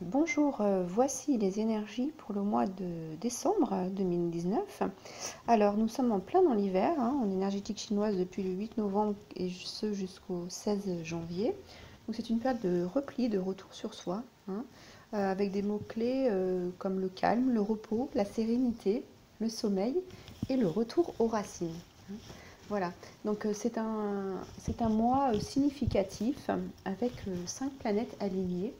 Bonjour, voici les énergies pour le mois de décembre 2019. Alors, nous sommes en plein dans l'hiver, en énergétique chinoise depuis le 8 novembre et ce jusqu'au 16 janvier. Donc, c'est une période de repli, de retour sur soi, avec des mots-clés comme le calme, le repos, la sérénité, le sommeil et le retour aux racines. Voilà, donc c'est un mois significatif avec 5 planètes alignées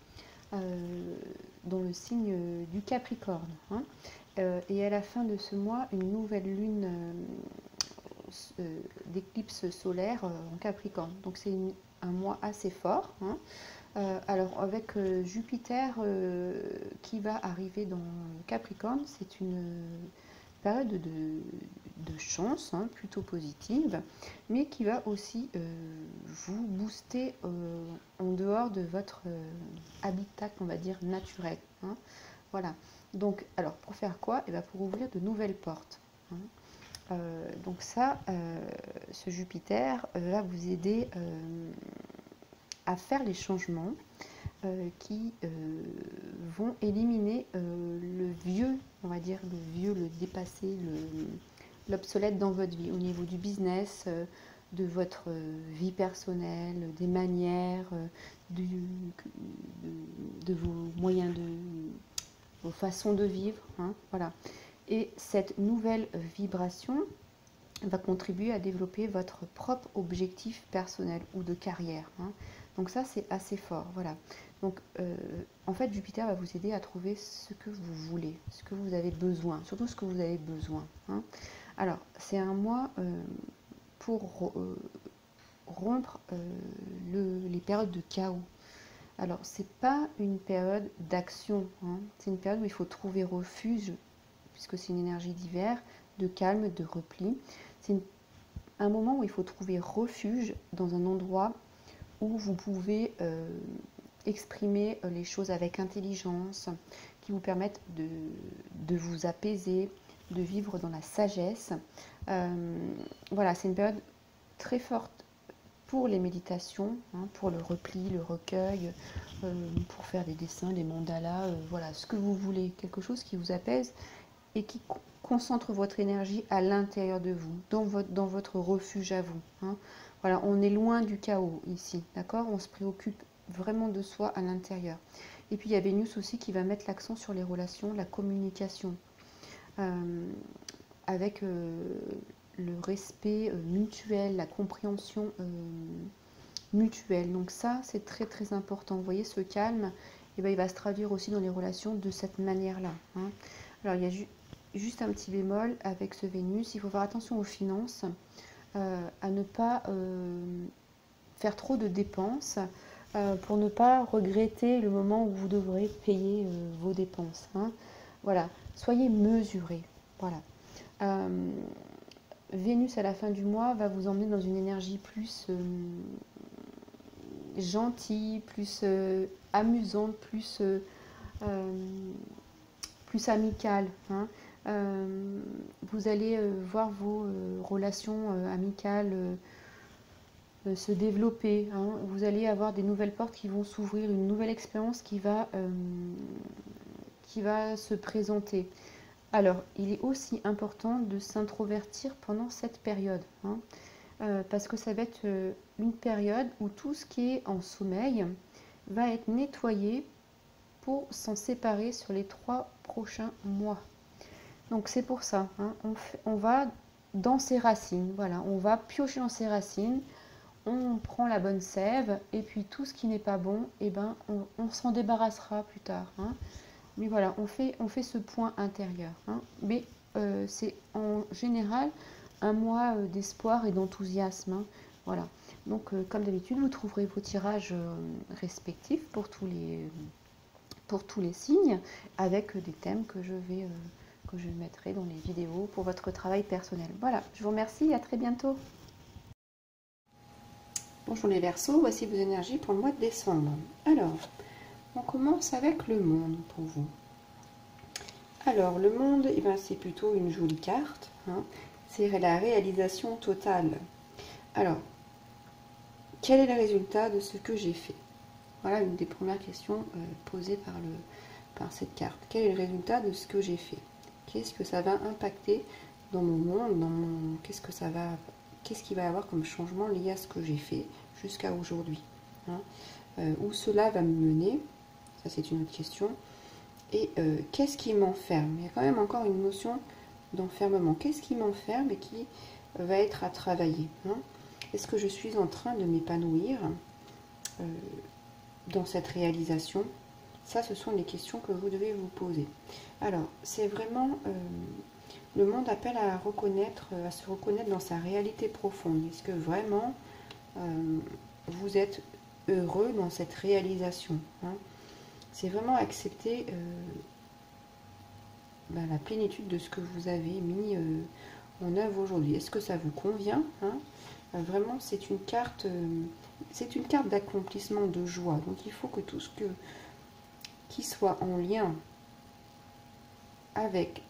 euh, dans le signe du Capricorne. Et à la fin de ce mois, une nouvelle lune d'éclipse solaire en Capricorne. Donc c'est un mois assez fort. Alors avec Jupiter qui va arriver dans le Capricorne, c'est une période de chance, plutôt positive, mais qui va aussi vous booster en dehors de votre habitat, on va dire, naturel. Voilà. Donc, alors, pour faire quoi? Eh bien, pour ouvrir de nouvelles portes. Donc ça, ce Jupiter va vous aider à faire les changements qui vont éliminer le vieux, on va dire le vieux, le dépassé, l'obsolète dans votre vie, au niveau du business, de votre vie personnelle, des manières, de vos moyens, vos façons de vivre. Voilà. Et cette nouvelle vibration va contribuer à développer votre propre objectif personnel ou de carrière. Donc ça, c'est assez fort. Voilà. Donc, en fait, Jupiter va vous aider à trouver ce que vous voulez, ce que vous avez besoin, surtout ce que vous avez besoin. Alors, c'est un mois pour rompre les périodes de chaos. Alors, c'est pas une période d'action, c'est une période où il faut trouver refuge, puisque c'est une énergie d'hiver, de calme, de repli. C'est un moment où il faut trouver refuge dans un endroit où vous pouvez exprimer les choses avec intelligence, qui vous permettent de vous apaiser, de vivre dans la sagesse. Voilà, c'est une période très forte pour les méditations, pour le repli, le recueil, pour faire des dessins, des mandalas, voilà, ce que vous voulez, quelque chose qui vous apaise et qui concentre votre énergie à l'intérieur de vous, dans votre refuge à vous. Voilà, on est loin du chaos ici, d'accord? On se préoccupe vraiment de soi à l'intérieur. Et puis il y a Vénus aussi qui va mettre l'accent sur les relations, la communication, avec le respect mutuel, la compréhension mutuelle. Donc ça, c'est très très important. Vous voyez, ce calme, eh ben, il va se traduire aussi dans les relations de cette manière-là. Alors il y a juste un petit bémol avec ce Vénus, il faut faire attention aux finances, à ne pas faire trop de dépenses pour ne pas regretter le moment où vous devrez payer vos dépenses. Voilà, soyez mesurés. Voilà. Vénus à la fin du mois va vous emmener dans une énergie plus gentille, plus amusante, plus amicale. Vous allez voir vos relations amicales se développer. Vous allez avoir des nouvelles portes qui vont s'ouvrir, une nouvelle expérience qui va se présenter. Alors, il est aussi important de s'introvertir pendant cette période, parce que ça va être une période où tout ce qui est en sommeil va être nettoyé pour s'en séparer sur les 3 prochains mois. Donc c'est pour ça, on va dans ses racines, voilà, on va piocher dans ses racines, on prend la bonne sève, et puis tout ce qui n'est pas bon, eh ben, on s'en débarrassera plus tard. Mais voilà, on fait ce point intérieur. Mais c'est en général un mois d'espoir et d'enthousiasme. Voilà. Donc, comme d'habitude, vous trouverez vos tirages respectifs pour tous les signes, avec des thèmes que je mettrai dans les vidéos pour votre travail personnel. Voilà, je vous remercie et à très bientôt. Bonjour les Verseaux, voici vos énergies pour le mois de décembre. Alors, on commence avec le monde pour vous. Alors, le monde, eh ben, c'est plutôt une jolie carte. C'est la réalisation totale. Alors, quel est le résultat de ce que j'ai fait? Voilà une des premières questions posées par cette carte. Quel est le résultat de ce que j'ai fait? Qu'est-ce que ça va impacter dans mon monde, qu'est-ce qu'il va y avoir comme changement lié à ce que j'ai fait jusqu'à aujourd'hui, hein? Où cela va me mener? Ça, c'est une autre question. Et qu'est-ce qui m'enferme? Il y a quand même encore une notion d'enfermement. Qu'est-ce qui m'enferme et qui va être à travailler, hein? Est-ce que je suis en train de m'épanouir dans cette réalisation? Ça, ce sont les questions que vous devez vous poser. Alors, c'est vraiment... le monde appelle à se reconnaître dans sa réalité profonde. Est-ce que vraiment vous êtes heureux dans cette réalisation, hein? C'est vraiment accepter la plénitude de ce que vous avez mis en œuvre aujourd'hui. Est-ce que ça vous convient, hein? Vraiment, c'est une carte d'accomplissement, de joie. Donc, il faut que tout ce qui soit en lien avec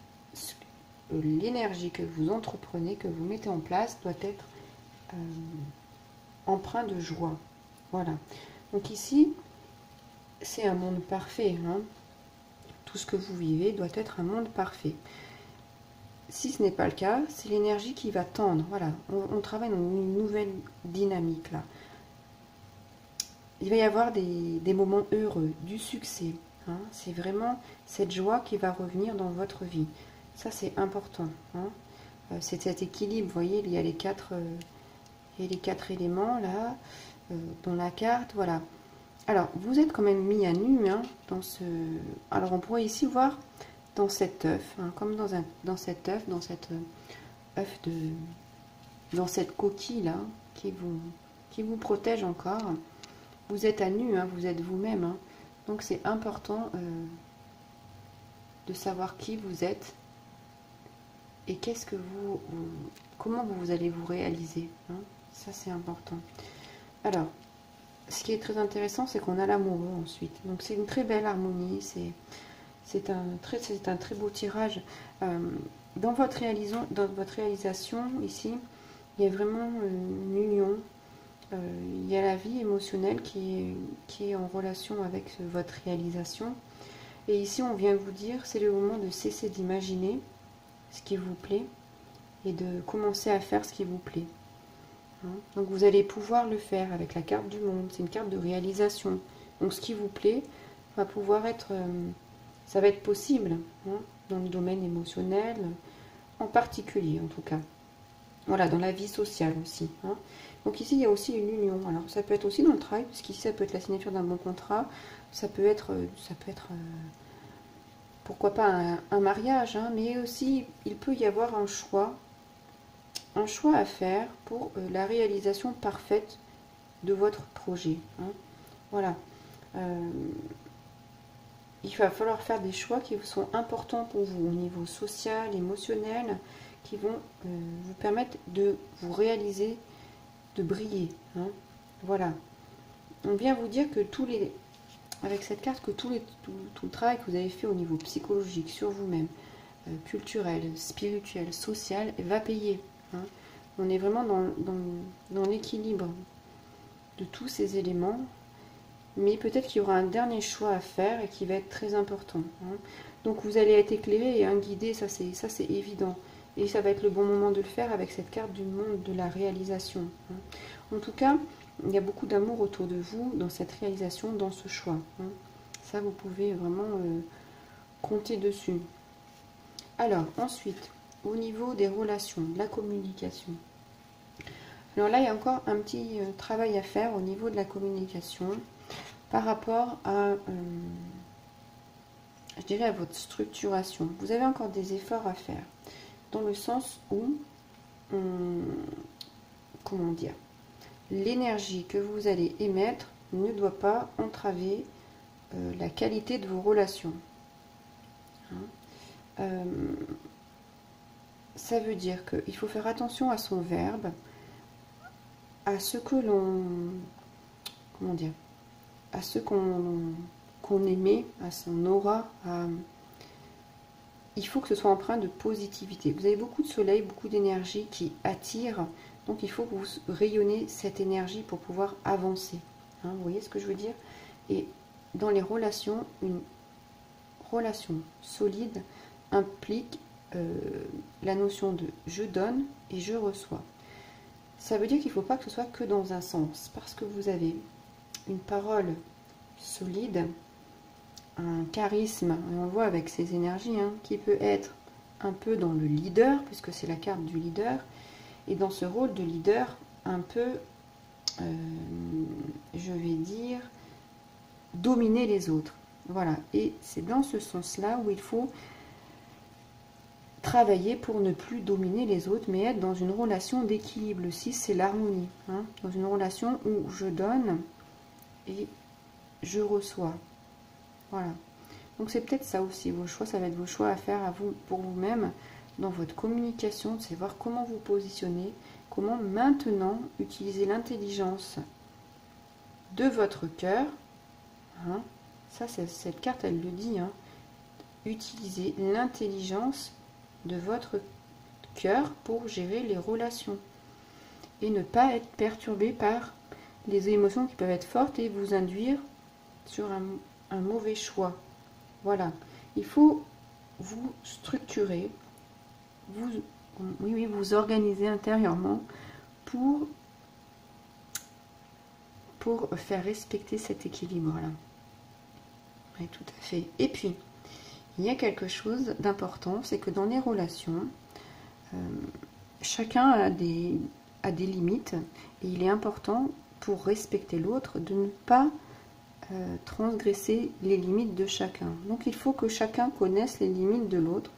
l'énergie que vous entreprenez, que vous mettez en place, doit être empreint de joie. Voilà. Donc ici, c'est un monde parfait, hein. Tout ce que vous vivez doit être un monde parfait. Si ce n'est pas le cas, c'est l'énergie qui va tendre. Voilà, on travaille dans une nouvelle dynamique là. Il va y avoir des moments heureux, du succès, hein. C'est vraiment cette joie qui va revenir dans votre vie. Ça, c'est important, hein. C'est cet équilibre, vous voyez, il y a les quatre éléments là, dans la carte, voilà. Alors, vous êtes quand même mis à nu, hein, dans ce... Alors, on pourrait ici voir dans cet œuf, hein, comme dans cet œuf, dans cette coquille là, qui vous protège encore. Vous êtes à nu, hein, vous êtes vous-même, hein. Donc, c'est important de savoir qui vous êtes et comment vous allez vous réaliser, hein. Ça, c'est important. Alors, ce qui est très intéressant, c'est qu'on a l'amoureux ensuite. Donc, c'est une très belle harmonie. C'est un très beau tirage. Dans votre réalisation, ici, il y a vraiment une union. Il y a la vie émotionnelle qui est en relation avec votre réalisation. Et ici, on vient vous dire, c'est le moment de cesser d'imaginer ce qui vous plaît et de commencer à faire ce qui vous plaît. Donc vous allez pouvoir le faire avec la carte du monde. C'est une carte de réalisation. Donc ce qui vous plaît va pouvoir être... ça va être possible, hein, dans le domaine émotionnel, en particulier en tout cas. Voilà, dans la vie sociale aussi, hein. Donc ici, il y a aussi une union. Alors ça peut être aussi dans le travail, parce qu'ici, ça peut être la signature d'un bon contrat. Ça peut être pourquoi pas un mariage, hein, mais aussi, il peut y avoir un choix à faire pour la réalisation parfaite de votre projet, hein. Voilà. Il va falloir faire des choix qui sont importants pour vous au niveau social, émotionnel, qui vont vous permettre de vous réaliser, de briller, hein. Voilà. On vient vous dire que avec cette carte, que tout le travail que vous avez fait au niveau psychologique, sur vous-même, culturel, spirituel, social, va payer, hein. On est vraiment dans l'équilibre de tous ces éléments, mais peut-être qu'il y aura un dernier choix à faire et qui va être très important, hein. Donc vous allez être éclairé et guidé, ça c'est évident. Et ça va être le bon moment de le faire avec cette carte du monde de la réalisation, hein. En tout cas, il y a beaucoup d'amour autour de vous dans cette réalisation, dans ce choix, hein. Ça, vous pouvez vraiment compter dessus. Alors, ensuite, au niveau des relations, de la communication. Alors là, il y a encore un petit travail à faire au niveau de la communication par rapport à, je dirais, à votre structuration. Vous avez encore des efforts à faire, dans le sens où, comment dire, l'énergie que vous allez émettre ne doit pas entraver la qualité de vos relations, hein. Ça veut dire qu'il faut faire attention à son verbe, à ce que l'on, comment dire, à ce qu'on émet, à son aura. Il faut que ce soit empreint de positivité. Vous avez beaucoup de soleil, beaucoup d'énergie qui attire, donc il faut que vous rayonnez cette énergie pour pouvoir avancer, hein. Vous voyez ce que je veux dire? Et dans les relations, une relation solide implique la notion de je donne et je reçois. Ça veut dire qu'il ne faut pas que ce soit que dans un sens, parce que vous avez une parole solide, un charisme, et on le voit avec ces énergies, hein, qui peut être un peu dans le leader, puisque c'est la carte du leader, et dans ce rôle de leader, un peu, je vais dire, dominer les autres. Voilà, et c'est dans ce sens-là où il faut travailler pour ne plus dominer les autres, mais être dans une relation d'équilibre. Le 6, c'est l'harmonie, hein, dans une relation où je donne et je reçois. Voilà. Donc c'est peut-être ça aussi, vos choix, ça va être vos choix à faire à vous, pour vous-même, dans votre communication, c'est voir comment vous positionnez, comment maintenant utiliser l'intelligence de votre cœur. Hein. Ça, cette carte, elle le dit. Hein. Utilisez l'intelligence de votre cœur pour gérer les relations. Et ne pas être perturbé par les émotions qui peuvent être fortes et vous induire sur un mauvais choix. Voilà. Il faut vous structurer, vous organiser intérieurement pour faire respecter cet équilibre-là. Oui, tout à fait. Et puis, il y a quelque chose d'important, c'est que dans les relations, chacun a des limites, et il est important, pour respecter l'autre, de ne pas transgresser les limites de chacun. Donc il faut que chacun connaisse les limites de l'autre.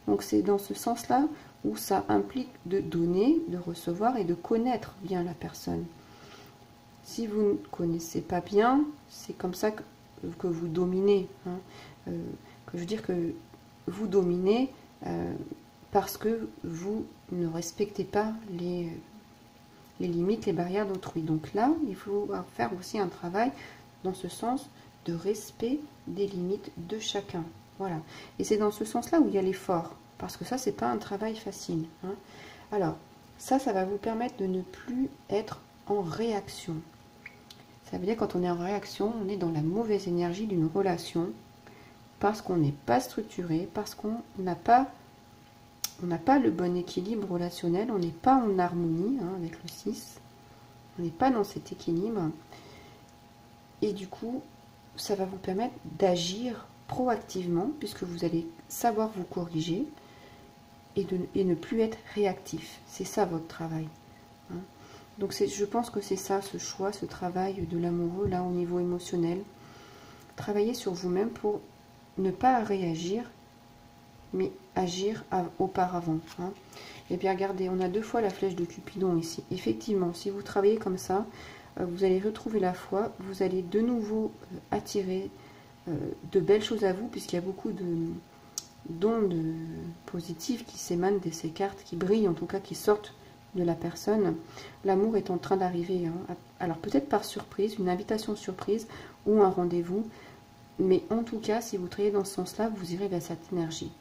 Donc c'est dans ce sens-là où ça implique de donner, de recevoir et de connaître bien la personne. Si vous ne connaissez pas bien, c'est comme ça que vous dominez. Hein. Que je veux dire que vous dominez parce que vous ne respectez pas les limites, les barrières d'autrui. Donc là, il faut faire aussi un travail dans ce sens de respect des limites de chacun. Voilà. Et c'est dans ce sens-là où il y a l'effort. Parce que ça, c'est pas un travail facile. Hein. Alors, ça va vous permettre de ne plus être en réaction. Ça veut dire quand on est en réaction, on est dans la mauvaise énergie d'une relation parce qu'on n'est pas structuré, parce qu'on n'a pas le bon équilibre relationnel, on n'est pas en harmonie hein, avec le 6, on n'est pas dans cet équilibre. Et du coup, ça va vous permettre d'agir proactivement, puisque vous allez savoir vous corriger et ne plus être réactif. C'est ça votre travail. Hein. Donc je pense que c'est ça, ce choix, ce travail de l'amoureux, là, au niveau émotionnel. Travailler sur vous-même pour ne pas réagir, mais agir auparavant. Hein. Et bien, regardez, on a 2 fois la flèche de Cupidon ici. Effectivement, si vous travaillez comme ça, vous allez retrouver la foi, vous allez de nouveau attirer de belles choses à vous, puisqu'il y a beaucoup d'ondes positives qui s'émanent de ces cartes, qui brillent, en tout cas qui sortent de la personne. L'amour est en train d'arriver. Hein. Alors peut-être par surprise, une invitation surprise ou un rendez-vous, mais en tout cas, si vous travaillez dans ce sens-là, vous irez vers cette énergie.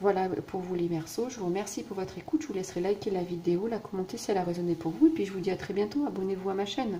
Voilà pour vous les Verseaux, je vous remercie pour votre écoute, je vous laisserai liker la vidéo, la commenter si elle a résonné pour vous, et puis je vous dis à très bientôt, abonnez-vous à ma chaîne.